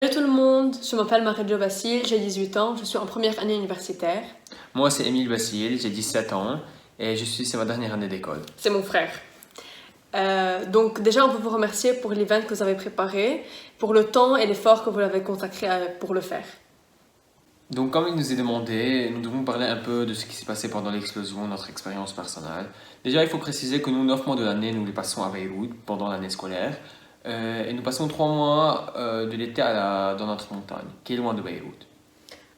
Salut tout le monde, je m'appelle Marie-Jo Basile, j'ai 18 ans, je suis en première année universitaire. Moi, c'est Émile Basile, j'ai 17 ans et c'est ma dernière année d'école. C'est mon frère. Donc déjà, on peut vous remercier pour l'event que vous avez préparé, pour le temps et l'effort que vous avez consacré pour le faire. Donc, comme il nous est demandé, nous devons parler un peu de ce qui s'est passé pendant l'explosion, notre expérience personnelle. Déjà, il faut préciser que nous, 9 mois de l'année, nous les passons à Beyrouth pendant l'année scolaire. Et nous passons 3 mois de l'été dans notre montagne, qui est loin de Beyrouth.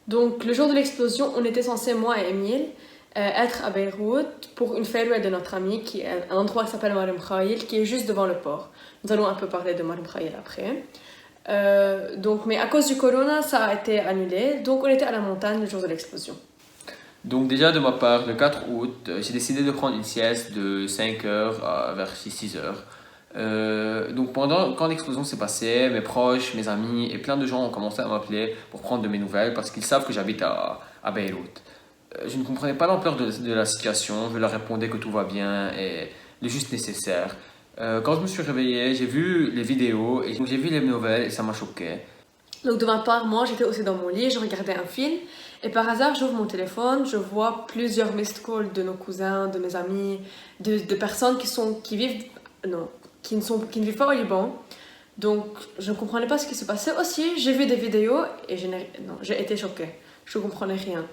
Donc le jour de l'explosion, on était censé, moi et Emile, être à Beyrouth pour une farewell de notre ami, qui est un endroit qui s'appelle Marem Khaïl, qui est juste devant le port. Nous allons un peu parler de Marem Khaïl après. Mais à cause du corona, ça a été annulé, donc on était à la montagne le jour de l'explosion. Donc déjà de ma part, le 4 août, j'ai décidé de prendre une sieste de 5 heures vers 6 heures. Donc quand l'explosion s'est passée, mes proches, mes amis et plein de gens ont commencé à m'appeler pour prendre de mes nouvelles parce qu'ils savent que j'habite à Beyrouth. Je ne comprenais pas l'ampleur de la situation, je leur répondais que tout va bien et le juste nécessaire. Quand je me suis réveillé, j'ai vu les vidéos et j'ai vu les nouvelles et ça m'a choqué. Donc de ma part, moi, j'étais aussi dans mon lit, je regardais un film, et par hasard, j'ouvre mon téléphone, je vois plusieurs missed calls de nos cousins, de mes amis, de personnes qui vivent, non, qui ne vivent pas au Liban. Donc je ne comprenais pas ce qui se passait aussi. J'ai vu des vidéos et j'ai été choquée. Je ne comprenais rien.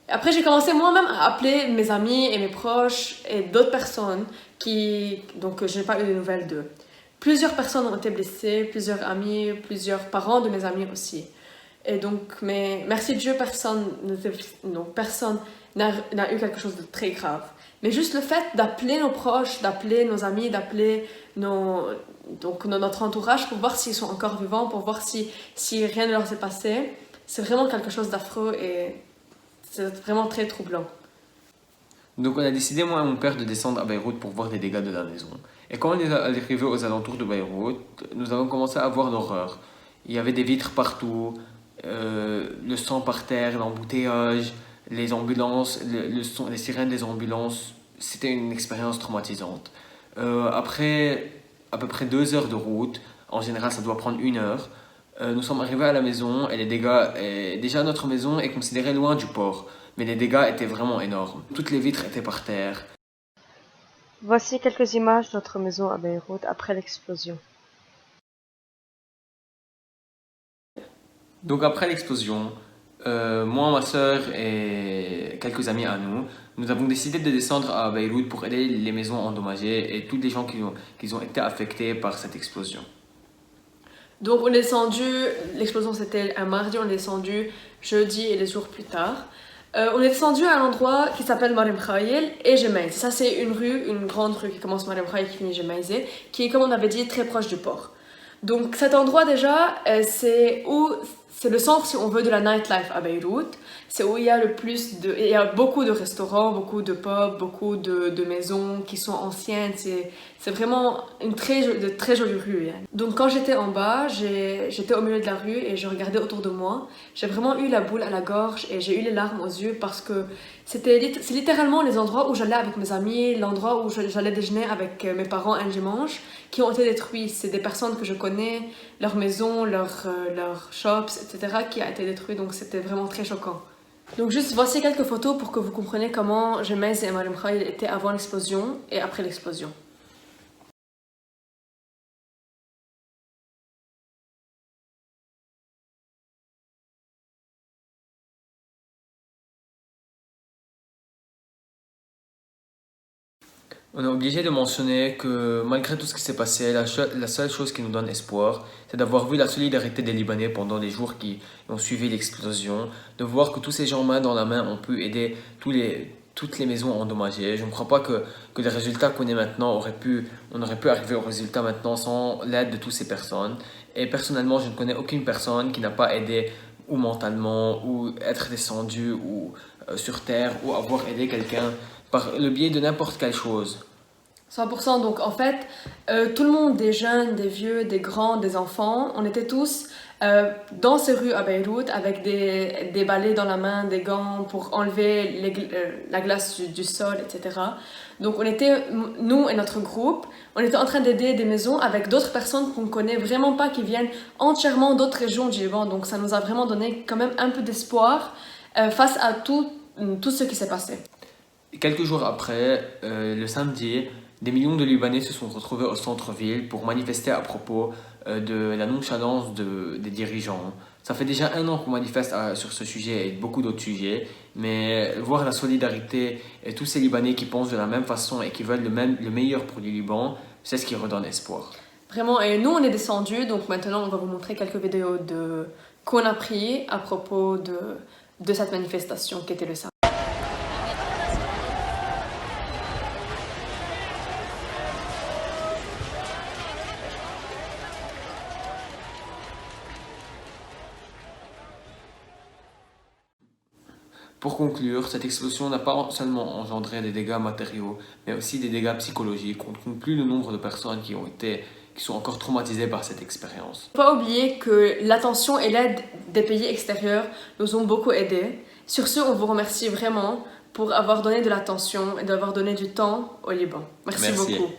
Après, j'ai commencé moi-même à appeler mes amis et mes proches et d'autres personnes donc je n'ai pas eu de nouvelles d'eux. Plusieurs personnes ont été blessées, plusieurs amis, plusieurs parents de mes amis aussi. Et donc, mais merci Dieu, personne n'a eu quelque chose de très grave. Mais juste le fait d'appeler nos proches, d'appeler nos amis, d'appeler notre entourage pour voir s'ils sont encore vivants, pour voir si rien ne leur s'est passé, c'est vraiment quelque chose d'affreux et c'est vraiment très troublant. Donc on a décidé, moi et mon père, de descendre à Beyrouth pour voir les dégâts de la maison. Et quand on est arrivé aux alentours de Beyrouth, nous avons commencé à voir l'horreur. Il y avait des vitres partout, le sang par terre, l'embouteillage, les ambulances, le son, les sirènes des ambulances. C'était une expérience traumatisante. Après à peu près 2 heures de route, en général ça doit prendre 1 heure, nous sommes arrivés à la maison et les dégâts, déjà notre maison est considérée loin du port, mais les dégâts étaient vraiment énormes. Toutes les vitres étaient par terre. Voici quelques images de notre maison à Beyrouth après l'explosion. Donc après l'explosion, moi, ma soeur et quelques amis à nous, nous avons décidé de descendre à Beyrouth pour aider les maisons endommagées et tous les gens qui ont été affectés par cette explosion. Donc on est descendu, l'explosion c'était un mardi, on est descendu jeudi et les jours plus tard. On est descendu à un endroit qui s'appelle Marem Khaïl et Jemaïs. Ça c'est une grande rue qui commence Marem Khaïl qui finit Jemaïs, qui est comme on avait dit très proche du port. Donc cet endroit déjà, c'est le centre si on veut de la nightlife à Beyrouth. C'est où il y a il y a beaucoup de restaurants, beaucoup de pubs, beaucoup de maisons qui sont anciennes. C'est vraiment de très jolie rue. Hein. Donc quand j'étais en bas, j'étais au milieu de la rue et je regardais autour de moi. J'ai vraiment eu la boule à la gorge et j'ai eu les larmes aux yeux parce que c'est littéralement les endroits où j'allais avec mes amis, l'endroit où j'allais déjeuner avec mes parents un dimanche, qui ont été détruits. C'est des personnes que je connais, leur maison, leurs shops, etc., qui a été détruit. Donc c'était vraiment très choquant. Donc juste voici quelques photos pour que vous compreniez comment Jemaïs et Marem Khaïl étaient avant l'explosion et après l'explosion. On est obligé de mentionner que malgré tout ce qui s'est passé, la seule chose qui nous donne espoir, c'est d'avoir vu la solidarité des Libanais pendant les jours qui ont suivi l'explosion, de voir que tous ces gens main dans la main ont pu aider toutes les maisons endommagées. Je ne crois pas que les résultats qu'on est maintenant on aurait pu arriver au résultat maintenant sans l'aide de toutes ces personnes. Et personnellement, je ne connais aucune personne qui n'a pas aidé ou mentalement, ou être descendu, ou sur terre, ou avoir aidé quelqu'un par le biais de n'importe quelle chose. 100%. Donc en fait, tout le monde, des jeunes, des vieux, des grands, des enfants, on était tous dans ces rues à Beyrouth avec des balais dans la main, des gants pour enlever la glace du sol, etc. Donc on était, nous et notre groupe, on était en train d'aider des maisons avec d'autres personnes qu'on connaît vraiment pas, qui viennent entièrement d'autres régions du Liban. Donc ça nous a vraiment donné quand même un peu d'espoir face à tout ce qui s'est passé. Quelques jours après, le samedi, des millions de Libanais se sont retrouvés au centre-ville pour manifester à propos de la nonchalance des dirigeants. Ça fait déjà 1 an qu'on manifeste sur ce sujet et beaucoup d'autres sujets, mais voir la solidarité et tous ces Libanais qui pensent de la même façon et qui veulent le meilleur pour le Liban, c'est ce qui redonne espoir. Vraiment, et nous on est descendus, donc maintenant on va vous montrer quelques vidéos qu'on a pris à propos de cette manifestation qui était le samedi. Pour conclure, cette explosion n'a pas seulement engendré des dégâts matériaux, mais aussi des dégâts psychologiques. On ne compte plus le nombre de personnes qui sont encore traumatisées par cette expérience. Il ne faut pas oublier que l'attention et l'aide des pays extérieurs nous ont beaucoup aidés. Sur ce, on vous remercie vraiment pour avoir donné de l'attention et d'avoir donné du temps au Liban. Merci beaucoup.